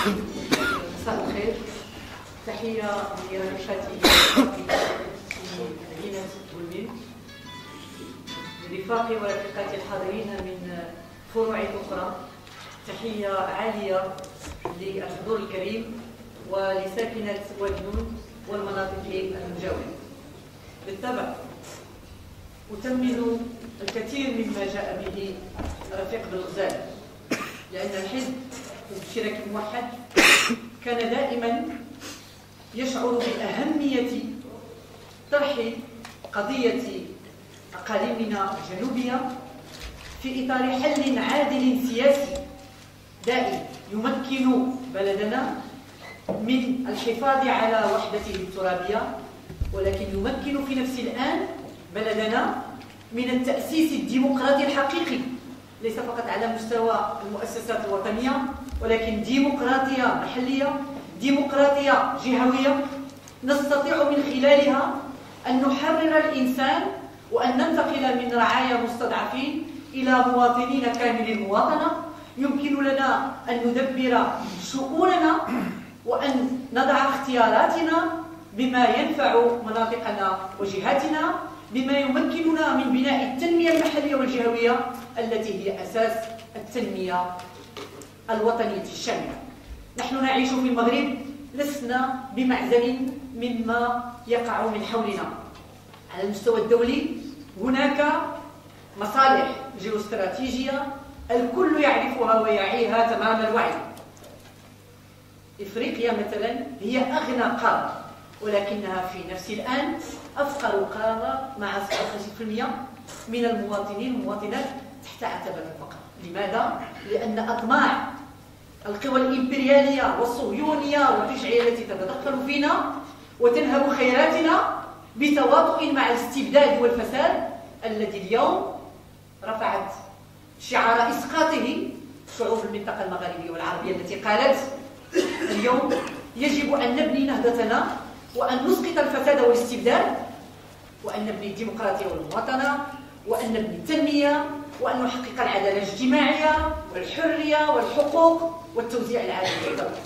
مساء الخير. تحية لرفقاتي في مدينة بولميل، لرفاقي ورفقاتي الحاضرين من فروع أخرى. تحية عالية للحضور الكريم ولساكنة واديون والمناطق المجاورة. بالطبع أتمن الكثير مما جاء به رفيق بالغزال، لأن الحزب الاشتراكي الموحد كان دائما يشعر بأهمية طرح قضية أقاليمنا الجنوبية في إطار حل عادل سياسي دائم يمكن بلدنا من الحفاظ على وحدته الترابية، ولكن يمكن في نفس الآن بلدنا من التأسيس الديمقراطي الحقيقي، ليس فقط على مستوى المؤسسات الوطنية، ولكن ديمقراطية محلية، ديمقراطية جهوية نستطيع من خلالها أن نحرر الإنسان وأن ننتقل من رعايا مستضعفين إلى مواطنين كاملي المواطنة. يمكن لنا أن ندبر شؤوننا وأن نضع اختياراتنا بما ينفع مناطقنا وجهاتنا، بما يمكننا من بناء التنمية المحلية والجهوية التي هي أساس التنمية الوطنية الشاملة. نحن نعيش في المغرب، لسنا بمعزل مما يقع من حولنا. على المستوى الدولي هناك مصالح جيوستراتيجية الكل يعرفها ويعيها تمام الوعي. إفريقيا مثلا هي أغنى قارة، ولكنها في نفس الآن أفقر قارة مع 57% من المواطنين والمواطنات تحت عتبة الفقر. لماذا؟ لأن أطماع القوى الإمبريالية والصهيونية والتشعية التي تتدخل فينا وتنهب خيراتنا بتواطؤ مع الاستبداد والفساد الذي اليوم رفعت شعار إسقاطه شعوب المنطقة المغاربية والعربية، التي قالت اليوم يجب أن نبني نهضتنا وأن نسقط الفساد والاستبداد، وأن نبني الديمقراطية والمواطنة، وأن نبني التنمية، وأن نحقق العدالة الاجتماعية والحرية والحقوق والتوزيع العادل للدولة.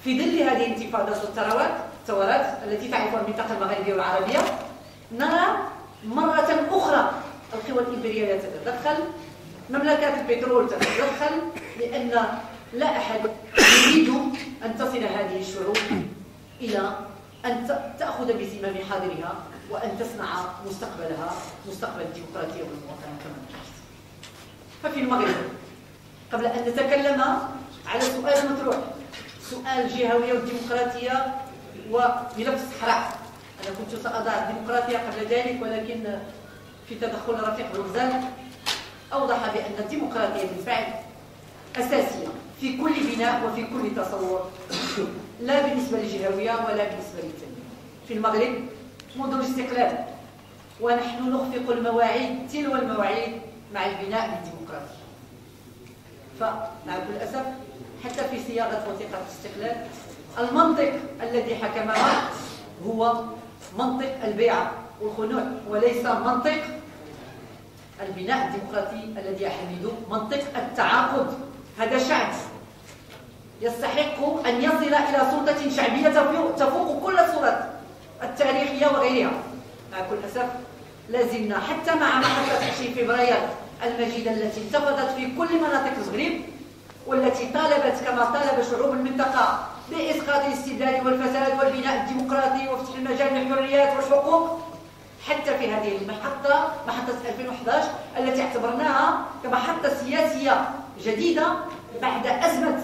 في ظل هذه الانتفاضات والثورات التي تعرفها المنطقة المغاربية والعربية، نرى مرة أخرى القوى الإمبريالية تتدخل، مملكات البترول تتدخل، لأن لا أحد يريد أن تصل هذه الشعوب إلى أن تأخذ بزمام حاضرها وأن تصنع مستقبلها مستقبل الديمقراطية والمواطنة كما ذكرت. ففي المغرب، قبل أن نتكلم على سؤال مطروح، سؤال الجهوية والديمقراطية وملف الصحراء، أنا كنت سأضع الديمقراطية قبل ذلك، ولكن في تدخل رفيق بالغزال أوضح بأن الديمقراطية بالفعل أساسية في كل بناء وفي كل تصور، لا بالنسبة للجهوية ولا بالنسبة للتنمية. في المغرب منذ الاستقلال ونحن نخفق المواعيد تلو المواعيد مع البناء بالديمقراطية. فمع كل أسف حتى في صياغة وثيقة الاستقلال المنطق الذي حكمها هو منطق البيعة والخنوع، وليس منطق البناء الديمقراطي الذي يحمد منطق التعاقد. هذا شعب يستحق أن يصل إلى سلطة شعبية تفوق كل السلطات التاريخية وغيرها. مع كل أسف لازلنا حتى مع محطة 20 فبراير المجيدة التي انتفضت في كل مناطق المغرب، والتي طالبت كما طالب شعوب المنطقة بإسقاط الاستبداد والفساد والبناء الديمقراطي وفتح المجال للحريات والحقوق، حتى في هذه المحطة، محطة 2011 التي اعتبرناها كمحطة سياسية جديدة بعد أزمة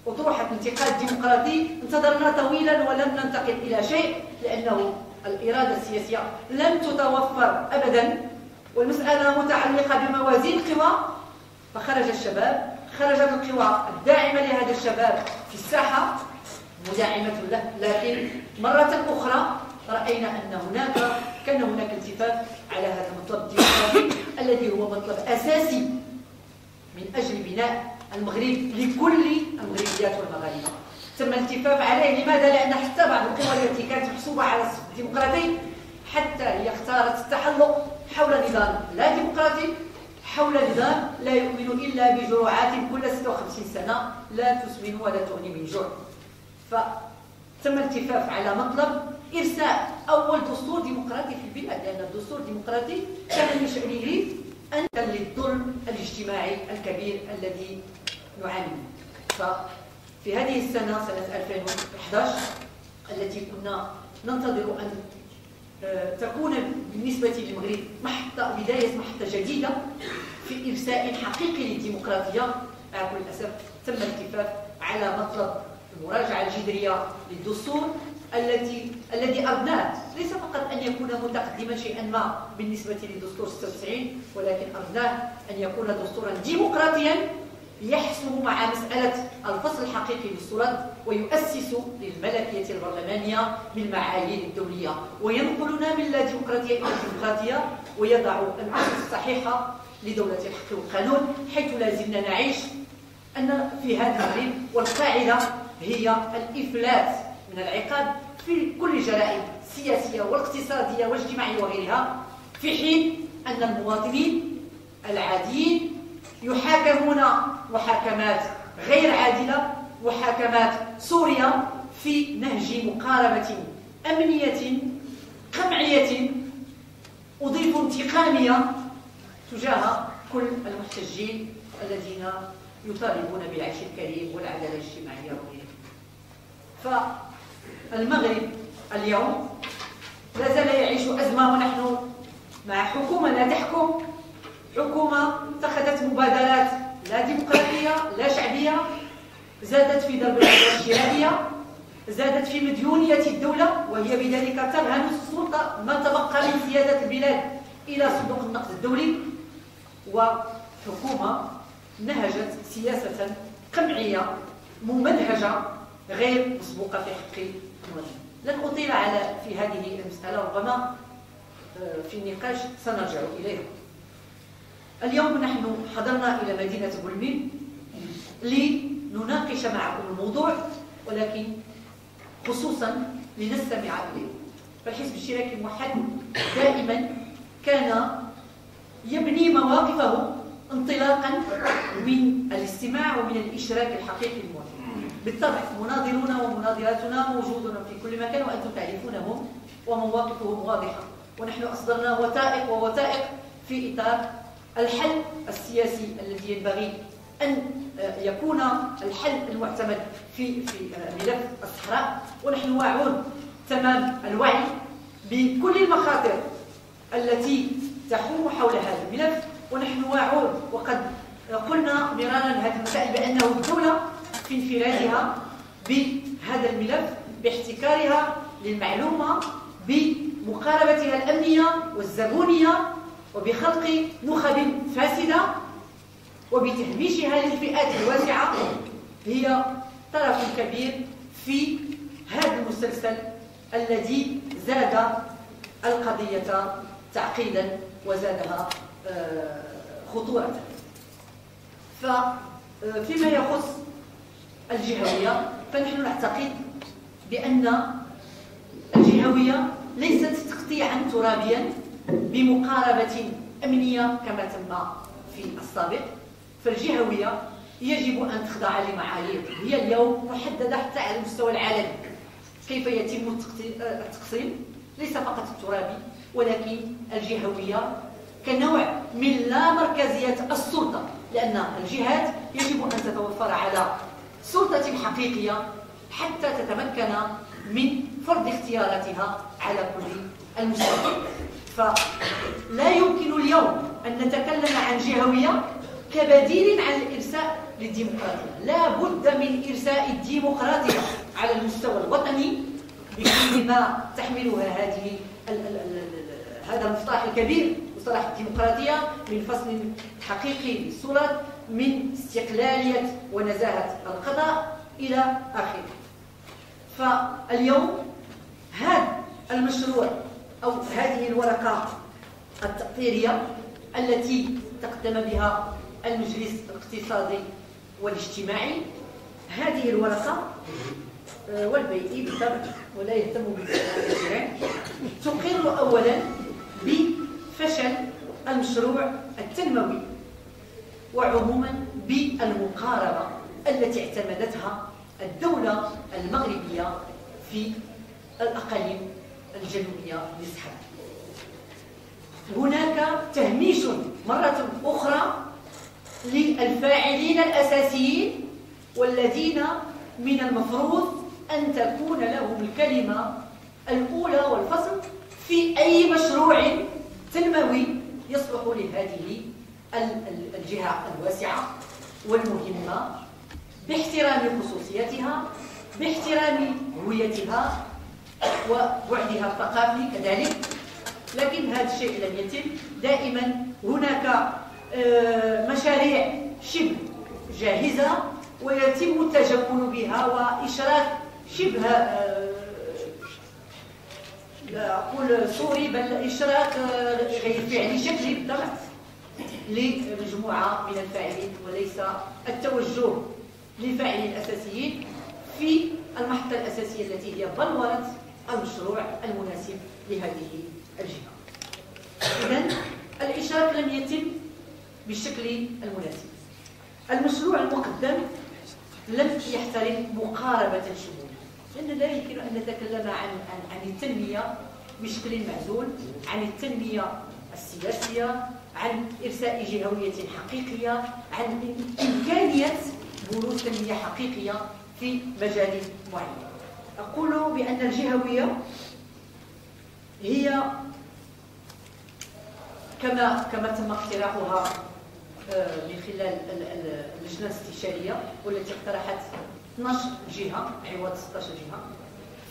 أطروحة الانتقال الديمقراطي، انتظرنا طويلا ولم ننتقل إلى شيء، لأنه الإرادة السياسية لم تتوفر أبدا، والمسألة متعلقة بموازين قوى. فخرج الشباب، خرجت القوى الداعمة لهذا الشباب في الساحة مداعمة له، لكن مرة أخرى رأينا أن كان هناك التفاف على هذا المطلب الديمقراطي الذي هو مطلب أساسي من أجل بناء المغرب لكل المغربيات والمغاربة. تم الالتفاف عليه، لماذا؟ لأن حتى بعض القوى التي كانت محسوبة على الديمقراطي حتى هي اختارت التحلق حول نظام لا ديمقراطي، حول نظام لا يؤمن إلا بجرعات كل 56 سنة لا تسمن ولا تغني من جوع. فتم الاتفاق على مطلب إرساء أول دستور ديمقراطي في البلاد، لأن الدستور الديمقراطي كان من شأنه أن للظلم الاجتماعي الكبير الذي نعاني منه. ففي هذه السنة، سنة 2011 التي كنا ننتظر أن تكون بالنسبة للمغرب بداية محطة جديدة في إرساء حقيقي للديمقراطية، مع كل الأسف تم الاتفاق على مطلب المراجعة الجذرية للدستور الذي أردناه ليس فقط أن يكون متقدما شيئا ما بالنسبة لدستور 96، ولكن أردناه أن يكون دستورا ديمقراطيا يحسم مع مسألة الفصل الحقيقي للسلطات ويؤسس للملكية البرلمانية بالمعايير الدولية، وينقلنا من لا ديمقراطية إلى الديمقراطية، ويضع الأسس الصحيحة لدولة الحق والقانون، حيث لا زلنا نعيش أن في هذا المغرب والقاعدة هي الإفلات من العقاب في كل الجرائم السياسية والاقتصادية والاجتماعية وغيرها، في حين أن المواطنين العاديين يحاكمون محاكمات غير عادلة، محاكمات سورية في نهج مقاربة أمنية قمعية أضيف انتقامية تجاه كل المحتجين الذين يطالبون بالعيش الكريم والعدالة الاجتماعية وغيرها. فالمغرب اليوم لا زال يعيش أزمة، ونحن مع حكومة لا تحكم، حكومة اتخذت مبادرات لا ديمقراطية لا شعبية، زادت في ضرب العدوى الشرائية، زادت في مديونية الدولة، وهي بذلك ترهن السلطة ما تبقى من سيادة البلاد إلى صندوق النقد الدولي، وحكومة نهجت سياسة قمعية ممنهجة غير مسبوقة في حق المواطن. لن أطيل في هذه المسألة، ربما في النقاش سنرجع إليها. اليوم نحن حضرنا إلى مدينة بولميل لنناقش معكم الموضوع، ولكن خصوصا لنستمع إليه. فالحزب الاشتراكي الموحد دائما كان يبني مواقفه انطلاقا من الاستماع ومن الإشراك الحقيقي للمواطنين. بالطبع مناظرون ومناظراتنا موجودون في كل مكان وأنتم تعرفونهم، ومواقفهم واضحة، ونحن أصدرنا وثائق في إطار الحل السياسي الذي ينبغي أن يكون الحل المعتمد في ملف الصحراء، ونحن واعون تمام الوعي بكل المخاطر التي تحوم حول هذا الملف، ونحن واعون وقد قلنا مرارا هذه المسائل بأنه الدولة في انفرادها بهذا الملف، باحتكارها للمعلومة، بمقاربتها الأمنية والزبونية، وبخلق نخب فاسدة، وبتهميشها للفئات الواسعة، هي طرف كبير في هذا المسلسل الذي زاد القضية تعقيدا وزادها خطورة. فيما يخص الجهوية، فنحن نعتقد بأن الجهوية ليست تقطيعا ترابيا بمقاربة أمنية كما تم في السابق، فالجهوية يجب أن تخضع لمعايير هي اليوم محددة حتى على المستوى العالمي. كيف يتم التقسيم؟ ليس فقط الترابي، ولكن الجهوية كنوع من لا مركزية السلطة، لأن الجهات يجب أن تتوفر على سلطة حقيقية حتى تتمكن من فرض اختياراتها على كل المستويات. فلا يمكن اليوم أن نتكلم عن جهوية كبديل عن الإرساء للديمقراطية. لا بد من إرساء الديمقراطية على المستوى الوطني بكل ما تحملها هذا المصطلح الكبير، مصطلح الديمقراطية، من فصل حقيقي للسلط، من استقلالية ونزاهة القضاء إلى آخره. فاليوم هذا المشروع أو هذه الورقة التقديرية التي تقدم بها المجلس الاقتصادي والاجتماعي، هذه الورقة والبيئي بالطبع ولا يهتم بالجيران، تقر أولا بفشل المشروع التنموي وعموما بالمقاربة التي اعتمدتها الدولة المغربية في الأقاليم الجنوبية للصحراء. هناك تهميش مرة أخرى للفاعلين الأساسيين والذين من المفروض أن تكون لهم الكلمة الأولى والفصل في أي مشروع تنموي يصلح لهذه الجهة الواسعة والمهمة، باحترام خصوصيتها، باحترام هويتها وبعدها الثقافي كذلك. لكن هذا الشيء لم يتم. دائما هناك مشاريع شبه جاهزة ويتم التجمل بها وإشراك شبه لا أقول صوري بل إشراك غير فعلي شكلي بالضبط لمجموعة من الفاعلين، وليس التوجه للفاعلين الأساسيين في المحطة الأساسية التي هي بلورة المشروع المناسب لهذه الجهة. إذن الإشراك لم يتم بالشكل المناسب. المشروع المقدم لم يحترم مقاربة الشمول، لأن لا يمكن أن نتكلم عن التنمية بشكل معزول، عن التنمية السياسية، عن إرساء جهوية حقيقية، عن إمكانية بروز تنمية حقيقية في مجال معين. أقول بأن الجهوية هي كما تم اقتراحها من خلال اللجنة الاستشارية والتي اقترحت 12 جهة عوض 16 جهة،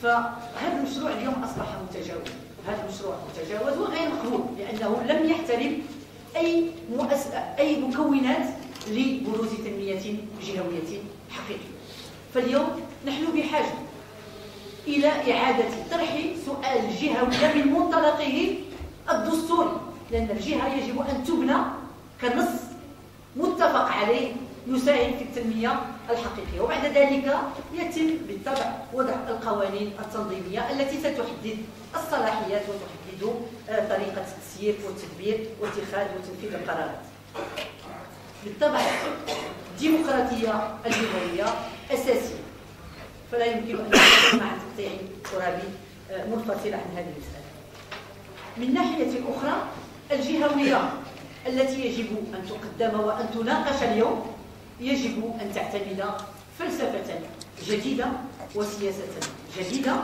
فهذا المشروع اليوم أصبح متجاوز. هذا المشروع متجاوز وغير مقبول لأنه لم يحترم أي مكونات لبروز تنمية جهوية حقيقية. فاليوم نحن بحاجة إلى إعادة طرح سؤال الجهوية من منطلقه الدستوري، لأن الجهة يجب أن تبنى كنص متفق عليه يساهم في التنمية الحقيقية، وبعد ذلك يتم بالطبع وضع القوانين التنظيمية التي ستحدد الصلاحيات وتحدد طريقة التسيير والتدبير واتخاذ وتنفيذ القرارات. بالطبع الديمقراطية الجمهورية أساسية، فلا يمكن أن نتكلم عن تقطيع ترابي منفصل عن هذه المسألة. من ناحية أخرى الجهوية التي يجب أن تقدم وأن تناقش اليوم يجب أن تعتمد فلسفة جديدة وسياسة جديدة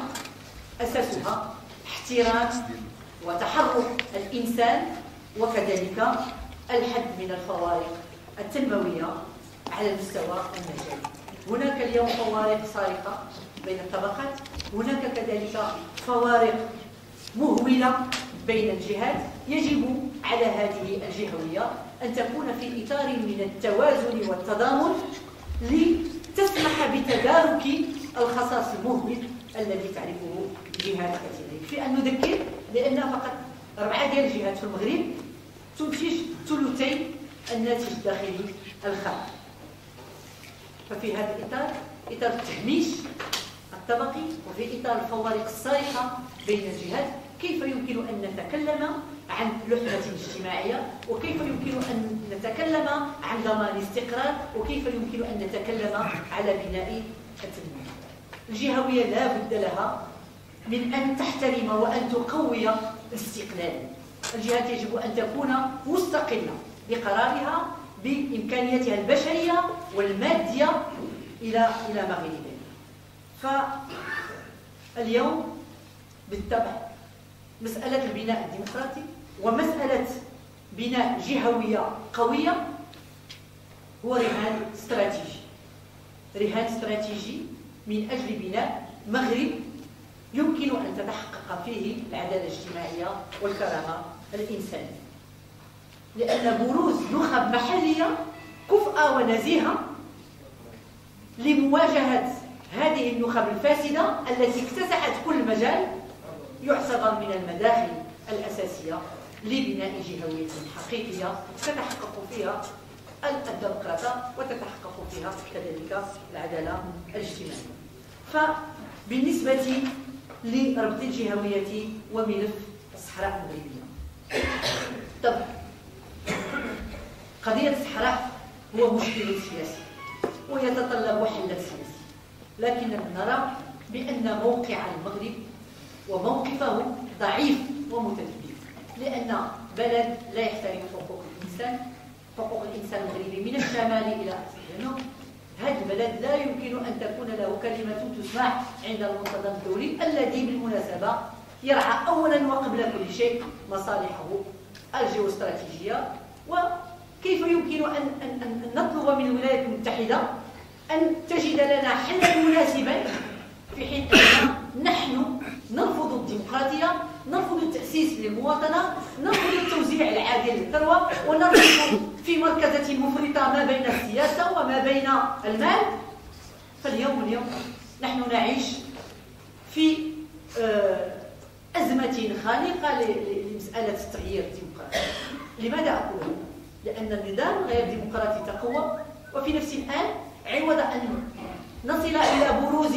أساسها احترام وتحرك الإنسان، وكذلك الحد من الفوارق التنموية على المستوى المجالي. هناك اليوم فوارق صارخة بين الطبقات، هناك كذلك فوارق مهولة بين الجهات. يجب على هذه الجهوية أن تكون في إطار من التوازن والتضامن لتسمح بتدارك الخصاص المهمل الذي تعرفه جهات كثيرة. في أن نذكر بأن فقط 4 ديال الجهات في المغرب تنتج ثلثي الناتج الداخلي الخام. ففي هذا الإطار، إطار التهميش الطبقي وفي إطار الفوارق الصارخة بين الجهات، كيف يمكن أن نتكلم عن لحمة اجتماعية، وكيف يمكن أن نتكلم عن ضمان استقرار، وكيف يمكن أن نتكلم على بناء التنمية. الجهوية لا بد لها من أن تحترم وأن تقوي الاستقلال. الجهات يجب أن تكون مستقلة بقرارها بإمكانياتها البشرية والمادية إلى مغربها. فاليوم بالطبع مسألة البناء الديمقراطي ومسألة بناء جهوية قوية هو رهان استراتيجي من أجل بناء مغرب يمكن أن تتحقق فيه العدالة الاجتماعية والكرامة الإنسانية، لأن بروز نخب محلية كفء ونزيهة لمواجهة هذه النخب الفاسدة التي اكتسحت كل مجال يعتبر من المداخل الأساسية لبناء جهوية حقيقية تتحقق فيها الديمقراطية وتتحقق فيها كذلك العدالة الاجتماعية. فبالنسبة لربط الجهوية وملف الصحراء المغربية، طبعا قضية الصحراء هو مشكل سياسي ويتطلب حلا سياسي، لكننا نرى بأن موقع المغرب وموقفه ضعيف ومتذبذب، لأن بلد لا يحترم حقوق الإنسان، حقوق الإنسان المغربي من الشمال إلى الجنوب. هذا البلد لا يمكن أن تكون له كلمة تسمع عند المنتظم الدولي الذي بالمناسبة يرعى أولا وقبل كل شيء مصالحه الجيوستراتيجية. وكيف يمكن أن نطلب من الولايات المتحدة أن تجد لنا حلا مناسبا في حين أننا نحن نرفض الديمقراطية، نرفض التأسيس للمواطنة، نرفض التوزيع العادل للثروة، ونرفض في مركزة مفرطة ما بين السياسة وما بين المال. فاليوم نحن نعيش في أزمة خانقة لمسألة التغيير الديمقراطي. لماذا أقول هذا؟ لأن النظام غير ديمقراطي تقوى، وفي نفس الآن عوض أن نصل إلى بروز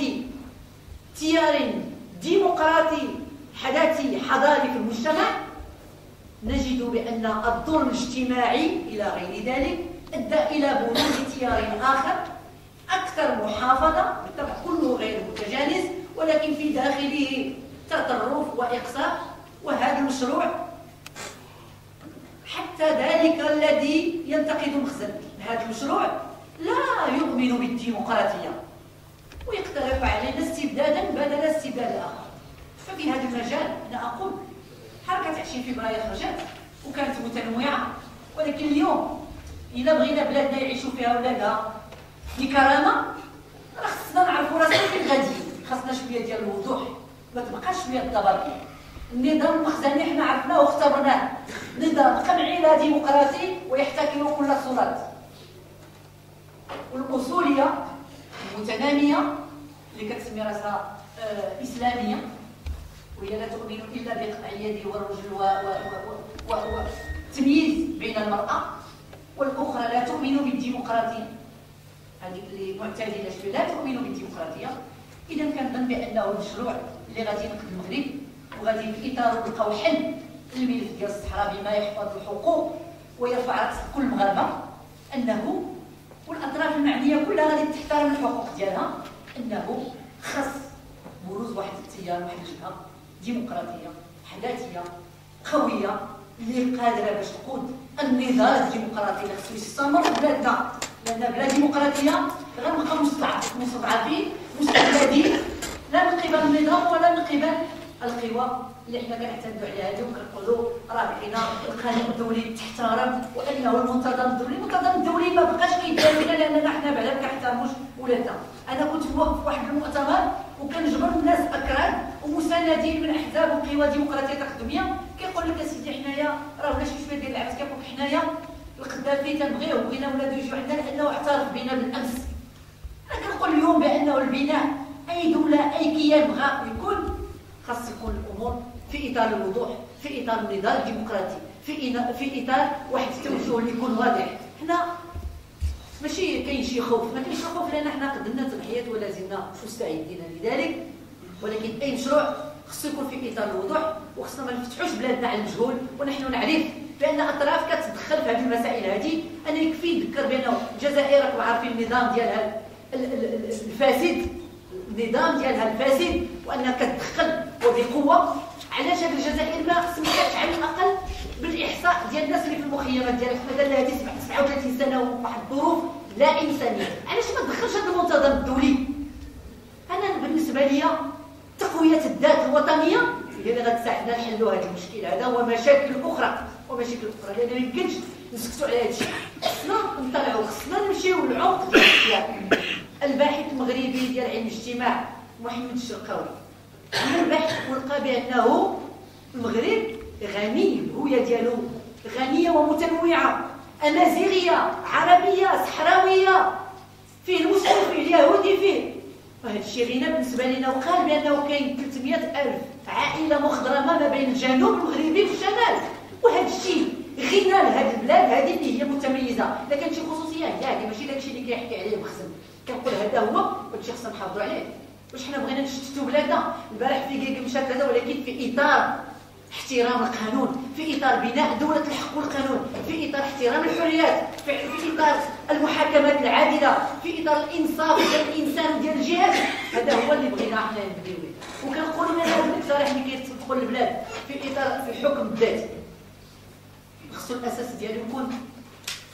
تيار ديمقراطي حداثي حضاري في المجتمع، نجد بأن الظلم الاجتماعي إلى غير ذلك أدى إلى بروز تيار آخر أكثر محافظة، بالطبع كله غير متجانس ولكن في داخله تطرف وإقصاء. وهذا المشروع حتى ذلك الذي ينتقد مخزن هذا المشروع لا يؤمن بالديمقراطية ويقترح علينا استبدادا بدل استبداد آخر. ففي هذا المجال أنا أقول حركة 20 فبراير خرجت وكانت متنوعة، ولكن اليوم إذا بغينا بلادنا يعيشوا فيها ولادها بكرامة راه خصنا نعرفوا راسنا فين غاديين، خاصنا شوية ديال الوضوح، ما تبقاش شوية الضبابية. النظام المخزني حنا عرفناه واختبرناه، نظام قمعي لا ديمقراطي ويحتكر كل السلطات، والأصولية المتنامية اللي كتسمي راسها إسلامية وهي لا تؤمن إلا بقطع اليد والرجل والتمييز بين المرأة، والأخرى لا تؤمن بالديمقراطية، هذيك اللي معتدلة شوية لا تؤمن بالديمقراطية. إذا كنظن بأنه المشروع اللي غادي ينقذ المغرب وغادي في إطاره نلقاو حل الملف ديال الصحراء بما يحفظ الحقوق ويرفع رأس كل المغاربة، أنه والأطراف المعنية كلها غادي تحترم الحقوق ديالها، أنه خص بروز واحد التيار واحد الجبهة ديمقراطية حداثية قوية اللي قادرة باش تقود النضال الديمقراطي اللي خصو يستمر في بلادنا، لأن بلا ديمقراطية غنبقاو مستضعفين مستبدين لا من قبل النظام ولا من قبل القوى اللي حنا كنعتمدوا عليها اليوم. كنقولوا راه بقينا القانون الدولي تحترم وانه المنتظم الدولي، المنتظم الدولي ما بقاش كيداوينا لاننا حنا بعدا ما كنحترموش ولادنا. انا كنت موقف في واحد المؤتمر وكنجبر الناس اكراد ومساندين من احزاب وقوى ديمقراطيه تقدميه كيقول لك اسيدي حنايا راه ولا شي شويه ديال العبث، كيقول لك حنايا القذافي تنبغيوه وبغينا ولادو يجيو عندنا لانه اعترف بنا بالامس. انا كنقول اليوم بانه البناء اي دوله اي كيان بغى يكون خاص يكون الامور في اطار الوضوح، في اطار النضال الديمقراطي، في اطار واحد التوجه اللي يكون واضح. حنا ماشي كاين شي خوف، ما كاينش خوف لان حنا قدمنا تضحيات ولا زلنا مستعدين لذلك، ولكن اي مشروع خصو يكون في اطار الوضوح وخصنا ما نفتحوش بلادنا على المجهول. ونحن نعرف بان اطراف كتدخل في هذه المسائل هذه. انا يكفي نذكر بانه الجزائر راكم عارفين النظام ديالها الفاسد، النظام ديالها الفاسد وانها كتدخل وبقوه. علاش هذه الجزائر ما سمحتش على الاقل بالاحصاء ديال الناس اللي في المخيمات ديالها؟ حنا دار لها 39 سنه وواحد الظروف لا انسانيه. علاش ما تدخلش هذا المنتظم الدولي؟ انا بالنسبه لي تقويه الذات الوطنيه هي اللي غتساعدنا نحلوا هذا المشكل هذا ومشاكل اخرى لان ما يمكنش نسكتوا على هذا الشيء. خصنا نطلعوا، خصنا نمشيو للعمق ديال الاشياء. الباحث المغربي ديال علم الاجتماع محمد الشرقاوي الباحث ولقى بانه المغرب غني، الهويه ديالو غنيه ومتنوعه، امازيغيه عربيه صحراويه، فيه المسلم فيه اليهودي فيه. وهذا الشيء غنى بالنسبه لنا. وقال بانه كاين 300,000 عائله مخضرمه ما بين الجنوب المغربي والشمال، وهذا الشيء غنى لهذه البلاد هذه اللي هي متميزه. اذا كانت شي خصوصيه هي هذه، ماشي داكشي اللي كيحكي عليه مخزن. كنقول هذا هو وهادشي خصنا نحافظوا عليه. واش حنا بغينا نشتتوا بلادنا؟ البارح في كيك مشات كذا، ولكن في اطار احترام القانون، في اطار بناء دوله الحق والقانون، في اطار احترام الحريات، في اطار المحاكمات العادله، في اطار الانصاف ديال الانسان وديال الجهات. هذا هو اللي بغينا حنا نبداو به. وكنقولوا من هذا المقترح اللي كيتطبقوا للبلاد في اطار في الحكم الذاتي، خصو الاساس ديالو يكون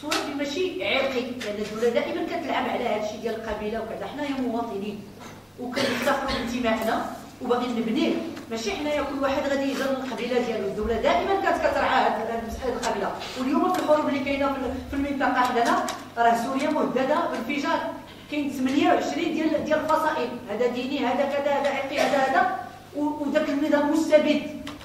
ترابي ماشي عرقي، لان الدوله دائما كتلعب على هذا الشيء ديال القبيله وكذا. حنايا مواطنين وكنفتخروا بانتمائنا وباغيين نبنيه، ماشي حنايا كل واحد غادي يجر القبيله ديالو. الدوله دائما كانت كترعى هذه مساله القبيله، واليوم في الحروب اللي كاينه في المنطقه حدانا راه سوريا مهدده بانفجار. كاين 28 ديال الفصائل، هذا ديني هذا كذا هذا عرقي هذا وداك النظام المستبد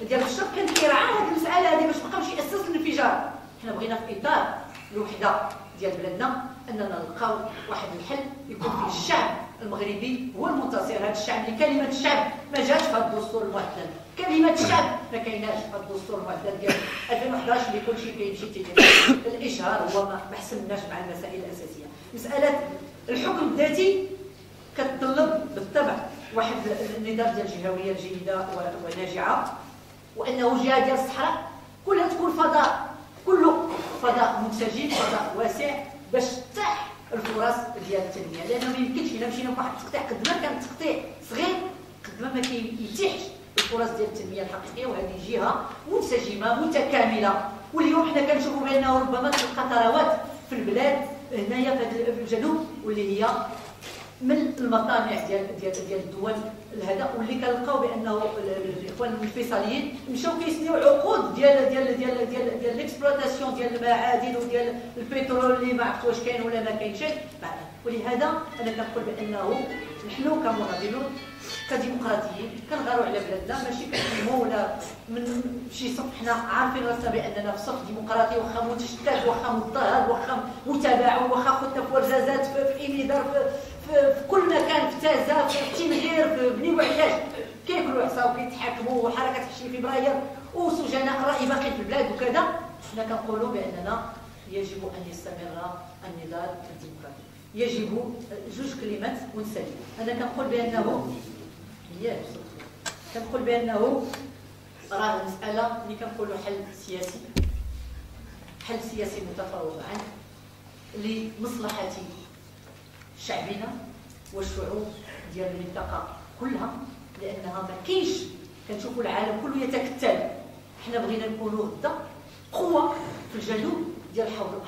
ديال الشر كان كيرعى هذه المساله هذه باش ما بقاوش ياسس الانفجار. حنا بغينا في اطار الوحده ديال بلادنا اننا نلقاو واحد الحل يكون فيه الشعب المغربي هو المنتصر. هذا الشعب اللي كلمه الشعب ما جاتش في هذا الدستور المعدل، كلمه الشعب ما كايناش في هذا الدستور المعدل ديال 2011 اللي كلشي كيمشي تيدير. الاشهار هو ما حسمناش مع المسائل الاساسيه. مساله الحكم الذاتي كتطلب بالطبع واحد النظام ديال الجهويه جيده وناجعه، وانه جهه ديال الصحراء كلها تكون فضاء، كله فضاء منسجم، فضاء واسع باش تتاح الفرص ديال التنميه. لانه ما يمكنش الا مشينا بواحد التقطيع قد ما كان تقطيع صغير قد ما كيتيحش الفرص ديال التنميه الحقيقيه. وهذه جهه منسجمه متكامله، واليوم حنا كنشوفوا بانه ربما تلقى ثروات في البلاد هنايا في الجنوب واللي هي من المطامع ديال الدول هذا، واللي كنلقاو بانه الاخوان الفيصليين مشاو كيسنيو عقود ديال ليكسبلوطاسيون ديال المعادن وديال البترول اللي ما عرفت واش كاين ولا ما كاينش. ولهذا انا كنقول بانه نحن كمناضلون كديمقراطيين كنغاروا على بلادنا، ماشي كنحموا ولا من شي صف. حنا عارفين راسنا باننا في صف ديمقراطي، واخا متشتت واخا مضطهد واخا متابع واخا خدنا في ورزازات في إيميدار في كل مكان، في تازه في تيمهير في بني وعياش كياكلوا عصا وكيتحاكموا وحركه 20 فبراير وسجناء الراي باقي في البلاد وكذا. حنا كنقولوا باننا يجب ان يستمر النضال الديمقراطي. يجب جوج كلمات ونسلم. انا كنقول بانه راه المساله اللي كنقولوا حل سياسي متفاوض عنه لمصلحه شعبنا والشعوب ديال المنطقه كلها، لانها ما كاينش كنشوفوا العالم كله يتكتل. حنا بغينا نكونوا غدا قوه في الجنوب ديال حوض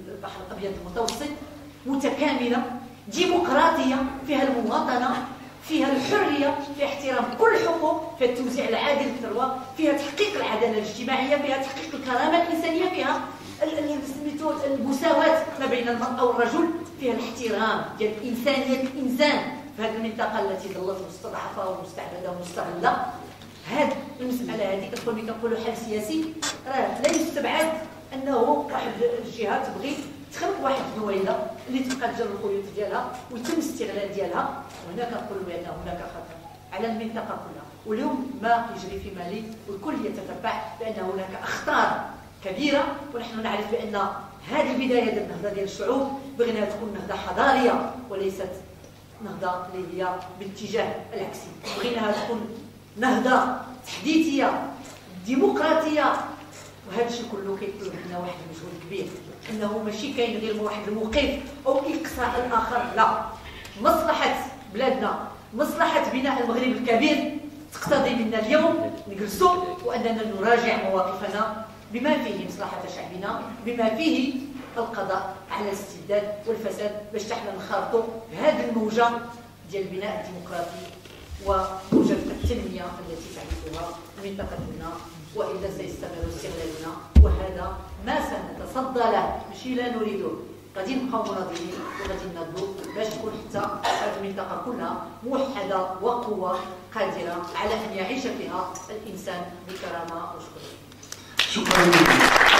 البحر الابيض المتوسط، متكامله ديمقراطيه فيها المواطنه، فيها الحريه، فيها احترام كل الحقوق، فيها التوزيع العادل للثروه، فيها تحقيق العداله الاجتماعيه، فيها تحقيق الكرامه الانسانيه، فيها المساواه ما بين المراه والرجل، فيها الاحترام ديال انسانيه الانسان في هذه المنطقه التي ظلت مستضعفه ومستعبده ومستغله. هذه المساله هذه كنقولوا حل سياسي. راه لا يستبعد انه واحد الجهه تبغي تخلق واحد النويله اللي تبقى تجر الخيوط ديالها ويتم الاستغلال ديالها. وهنا كنقولوا بان هناك خطر على المنطقه كلها، واليوم ما يجري في مالي والكل يتتبع بان هناك اخطار كبيره. ونحن نعرف بان هذه البدايه ديال النهضه ديال الشعوب بغيناها تكون نهضه حضاريه وليست نهضه اللي هي باتجاه العكسي. بغيناها تكون نهضه تحديثيه ديمقراطيه. وهذا الشيء كله كيطلب منا واحد المجهود كبير، انه ماشي كاين غير واحد الموقف او اقصاء الاخر، لا. مصلحه بلادنا، مصلحه بناء المغرب الكبير تقتضي منا اليوم نجلسوا واننا نراجع مواقفنا بما فيه مصلحه شعبنا، بما فيه القضاء على الاستبداد والفساد، باش حنا نخرطوا هذه الموجه ديال البناء الديمقراطي وموجه التنميه التي تعرفها منطقتنا. والا سيستمر استغلالنا، وهذا ما سنتصدى له، ماشي لا نريده. غادي نبقاو مناضلين وغادي نناضلوا باش تكون حتى هذه المنطقه كلها موحده وقوه قادره على ان يعيش فيها الانسان بكرامه وشكرا. شكرا.